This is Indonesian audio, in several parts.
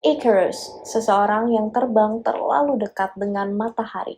Icarus, seseorang yang terbang terlalu dekat dengan matahari.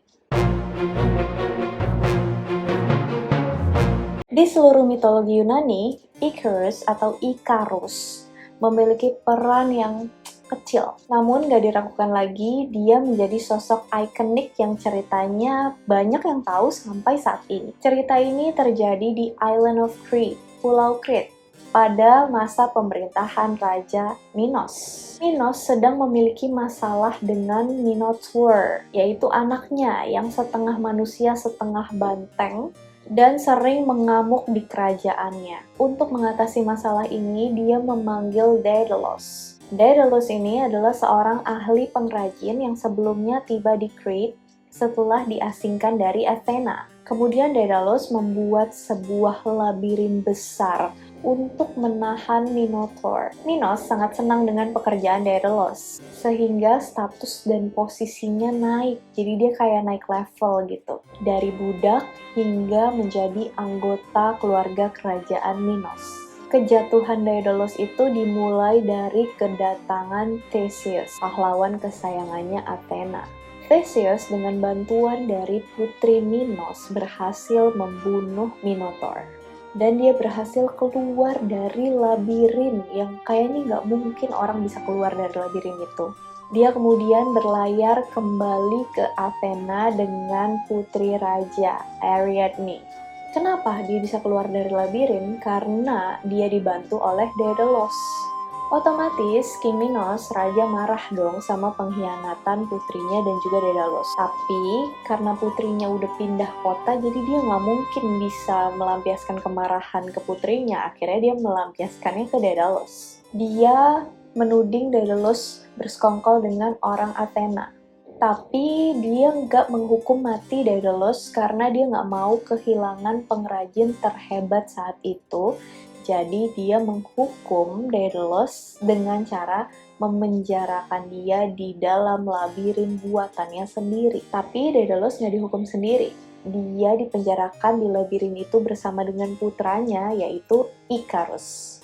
Di seluruh mitologi Yunani, Icarus atau Ikarus memiliki peran yang kecil. Namun gak diragukan lagi, dia menjadi sosok ikonik yang ceritanya banyak yang tahu sampai saat ini. Cerita ini terjadi di Island of Crete, Pulau Crete, pada masa pemerintahan Raja Minos. Minos sedang memiliki masalah dengan Minotaur, yaitu anaknya yang setengah manusia setengah banteng, dan sering mengamuk di kerajaannya. Untuk mengatasi masalah ini, dia memanggil Daedalus. Daedalus ini adalah seorang ahli pengrajin yang sebelumnya tiba di Crete setelah diasingkan dari Athena. Kemudian Daedalus membuat sebuah labirin besar untuk menahan Minotaur. Minos sangat senang dengan pekerjaan Daedalus, sehingga status dan posisinya naik. Jadi dia kayak naik level gitu. Dari budak hingga menjadi anggota keluarga kerajaan Minos. Kejatuhan Daedalus itu dimulai dari kedatangan Theseus, pahlawan kesayangannya Athena. Theseus dengan bantuan dari putri Minos berhasil membunuh Minotaur. Dan dia berhasil keluar dari labirin yang kayaknya nggak mungkin orang bisa keluar dari labirin itu. Dia kemudian berlayar kembali ke Athena dengan putri raja, Ariadne. Kenapa dia bisa keluar dari labirin? Karena dia dibantu oleh Daedalus. Otomatis, King Minos, raja marah dong sama pengkhianatan putrinya dan juga Daedalus. Tapi, karena putrinya udah pindah kota, jadi dia nggak mungkin bisa melampiaskan kemarahan ke putrinya. Akhirnya dia melampiaskannya ke Daedalus. Dia menuding Daedalus bersekongkol dengan orang Athena. Tapi dia nggak menghukum mati Daedalus karena dia nggak mau kehilangan pengrajin terhebat saat itu. Jadi dia menghukum Daedalus dengan cara memenjarakan dia di dalam labirin buatannya sendiri. Tapi Daedalus nggak dihukum sendiri. Dia dipenjarakan di labirin itu bersama dengan putranya, yaitu Ikarus.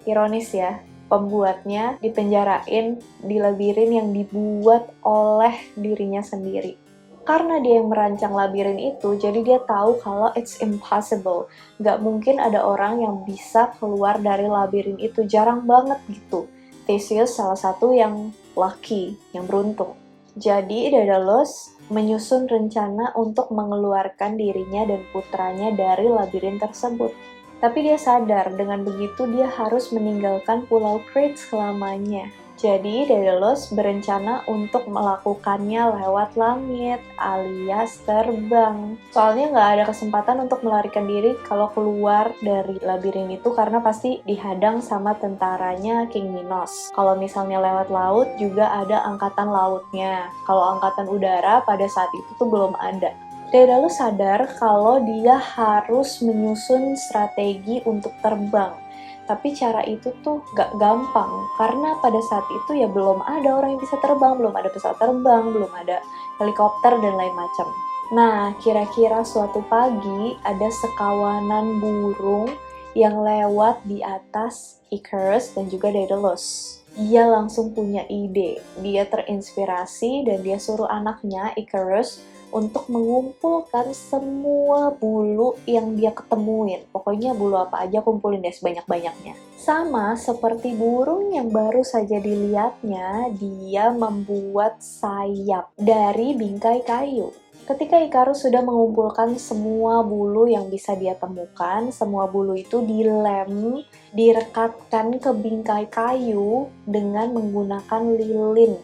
Ironis ya, pembuatnya dipenjarain di labirin yang dibuat oleh dirinya sendiri. Karena dia yang merancang labirin itu, jadi dia tahu kalau it's impossible. Nggak mungkin ada orang yang bisa keluar dari labirin itu, jarang banget gitu. Theseus salah satu yang lucky, yang beruntung. Jadi Daedalus menyusun rencana untuk mengeluarkan dirinya dan putranya dari labirin tersebut. Tapi dia sadar dengan begitu dia harus meninggalkan Pulau Crete selamanya. Jadi Daedalus berencana untuk melakukannya lewat langit alias terbang. Soalnya nggak ada kesempatan untuk melarikan diri kalau keluar dari labirin itu karena pasti dihadang sama tentaranya King Minos. Kalau misalnya lewat laut juga ada angkatan lautnya. Kalau angkatan udara pada saat itu tuh belum ada. Daedalus sadar kalau dia harus menyusun strategi untuk terbang. Tapi cara itu tuh gak gampang, karena pada saat itu ya belum ada orang yang bisa terbang, belum ada pesawat terbang, belum ada helikopter, dan lain macam. Nah, kira-kira suatu pagi ada sekawanan burung yang lewat di atas Icarus dan juga Daedalus. Dia langsung punya ide, dia terinspirasi dan dia suruh anaknya, Icarus, untuk mengumpulkan semua bulu yang dia ketemuin. Pokoknya bulu apa aja kumpulin deh sebanyak-banyaknya. Sama seperti burung yang baru saja dilihatnya, dia membuat sayap dari bingkai kayu. Ketika Icarus sudah mengumpulkan semua bulu yang bisa dia temukan, semua bulu itu dilem, direkatkan ke bingkai kayu dengan menggunakan lilin.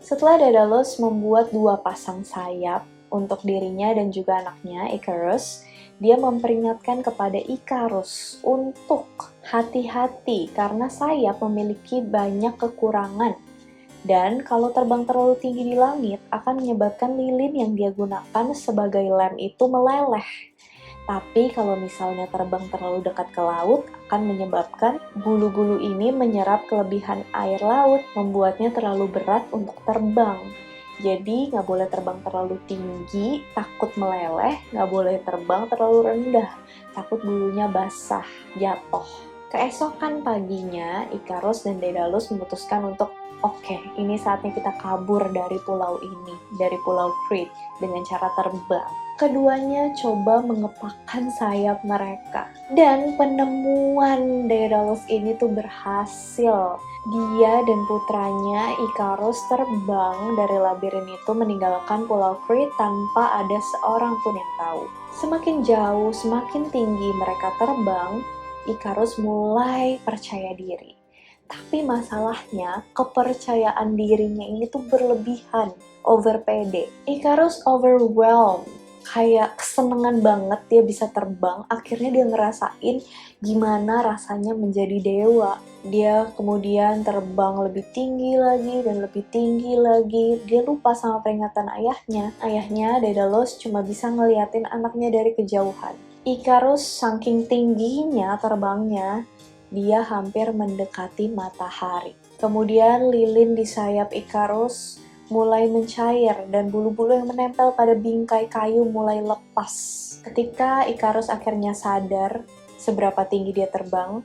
Setelah Daedalus membuat 2 pasang sayap untuk dirinya dan juga anaknya, Icarus, dia memperingatkan kepada Icarus untuk hati-hati karena sayap memiliki banyak kekurangan. Dan kalau terbang terlalu tinggi di langit akan menyebabkan lilin yang dia gunakan sebagai lem itu meleleh. Tapi kalau misalnya terbang terlalu dekat ke laut akan menyebabkan bulu-bulu ini menyerap kelebihan air laut, membuatnya terlalu berat untuk terbang. Jadi nggak boleh terbang terlalu tinggi, takut meleleh, nggak boleh terbang terlalu rendah, takut bulunya basah, jatuh. Keesokan paginya, Icarus dan Daedalus memutuskan untuk oke, ini saatnya kita kabur dari pulau ini, dari pulau Crete, dengan cara terbang. Keduanya coba mengepakkan sayap mereka. Dan penemuan Daedalus ini tuh berhasil. Dia dan putranya Ikarus terbang dari labirin itu meninggalkan pulau Crete tanpa ada seorang pun yang tahu. Semakin jauh, semakin tinggi mereka terbang, Ikarus mulai percaya diri. Tapi masalahnya, kepercayaan dirinya ini tuh berlebihan, over pede. Ikarus overwhelmed, kayak kesenengan banget dia bisa terbang. Akhirnya dia ngerasain gimana rasanya menjadi dewa. Dia kemudian terbang lebih tinggi lagi dan lebih tinggi lagi. Dia lupa sama peringatan ayahnya. Ayahnya, Daedalus, cuma bisa ngeliatin anaknya dari kejauhan. Ikarus saking tingginya terbangnya, dia hampir mendekati matahari. Kemudian lilin di sayap Ikarus mulai mencair dan bulu-bulu yang menempel pada bingkai kayu mulai lepas. Ketika Ikarus akhirnya sadar seberapa tinggi dia terbang,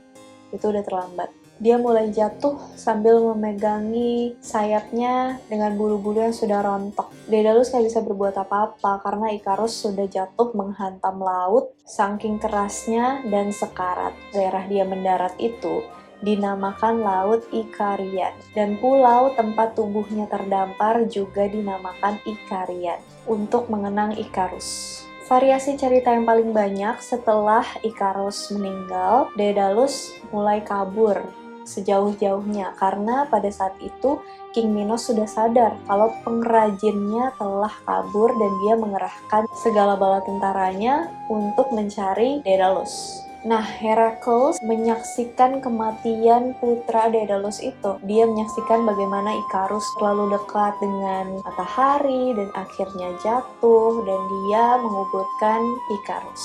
itu udah terlambat. Dia mulai jatuh sambil memegangi sayapnya dengan bulu-bulu yang sudah rontok. Daedalus gak bisa berbuat apa-apa karena Ikarus sudah jatuh menghantam laut saking kerasnya dan sekarat. Daerah dia mendarat itu dinamakan Laut Ikarian, dan pulau tempat tubuhnya terdampar juga dinamakan Ikarian untuk mengenang Ikarus. Variasi cerita yang paling banyak setelah Ikarus meninggal, Daedalus mulai kabur sejauh-jauhnya karena pada saat itu King Minos sudah sadar kalau pengrajinnya telah kabur dan dia mengerahkan segala bala tentaranya untuk mencari Daedalus. Nah, Herakles menyaksikan kematian putra Daedalus itu. Dia menyaksikan bagaimana Ikarus terlalu dekat dengan matahari dan akhirnya jatuh dan dia menguburkan Ikarus.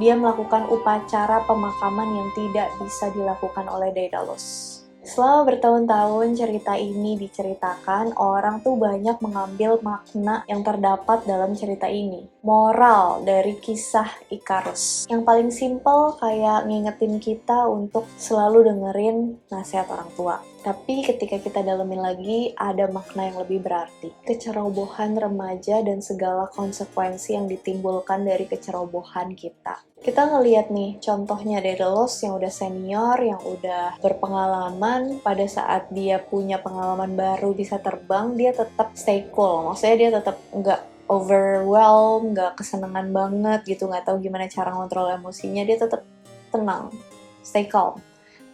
Dia melakukan upacara pemakaman yang tidak bisa dilakukan oleh Daedalus. Selama bertahun-tahun cerita ini diceritakan, orang tuh banyak mengambil makna yang terdapat dalam cerita ini. Moral dari kisah Ikarus. Yang paling simpel kayak ngingetin kita untuk selalu dengerin nasihat orang tua. Tapi ketika kita dalemin lagi, ada makna yang lebih berarti. Kecerobohan remaja dan segala konsekuensi yang ditimbulkan dari kecerobohan kita. Kita ngelihat nih, contohnya Daedalus yang udah senior, yang udah berpengalaman, pada saat dia punya pengalaman baru bisa terbang, dia tetap stay cool. Maksudnya dia tetap nggak overwhelmed, nggak kesenangan banget gitu, nggak tahu gimana cara ngontrol emosinya, dia tetap tenang, stay calm.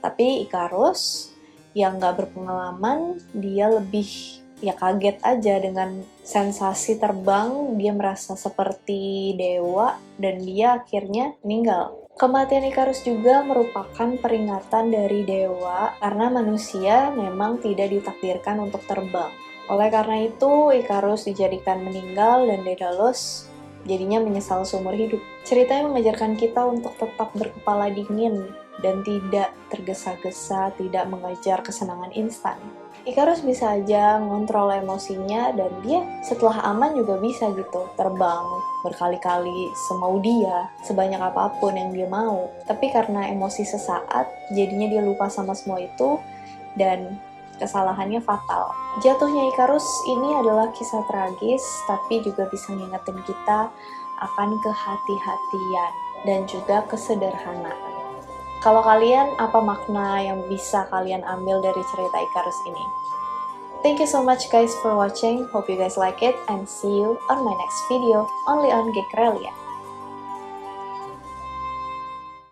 Tapi Ikarus yang nggak berpengalaman, dia lebih ya kaget aja dengan sensasi terbang, dia merasa seperti dewa dan dia akhirnya meninggal. Kematian Ikarus juga merupakan peringatan dari dewa karena manusia memang tidak ditakdirkan untuk terbang. Oleh karena itu, Ikarus dijadikan meninggal dan Daedalus jadinya menyesal seumur hidup. Ceritanya mengajarkan kita untuk tetap berkepala dingin dan tidak tergesa-gesa, tidak mengejar kesenangan instan. Ikarus bisa aja ngontrol emosinya dan dia setelah aman juga bisa gitu terbang berkali-kali semau dia, sebanyak apapun yang dia mau. Tapi karena emosi sesaat, jadinya dia lupa sama semua itu dan kesalahannya fatal. Jatuhnya Ikarus ini adalah kisah tragis, tapi juga bisa ngingetin kita akan kehati-hatian dan juga kesederhanaan. Kalau kalian, apa makna yang bisa kalian ambil dari cerita Ikarus ini? Thank you so much guys for watching. Hope you guys like it and see you on my next video only on Geek Relia.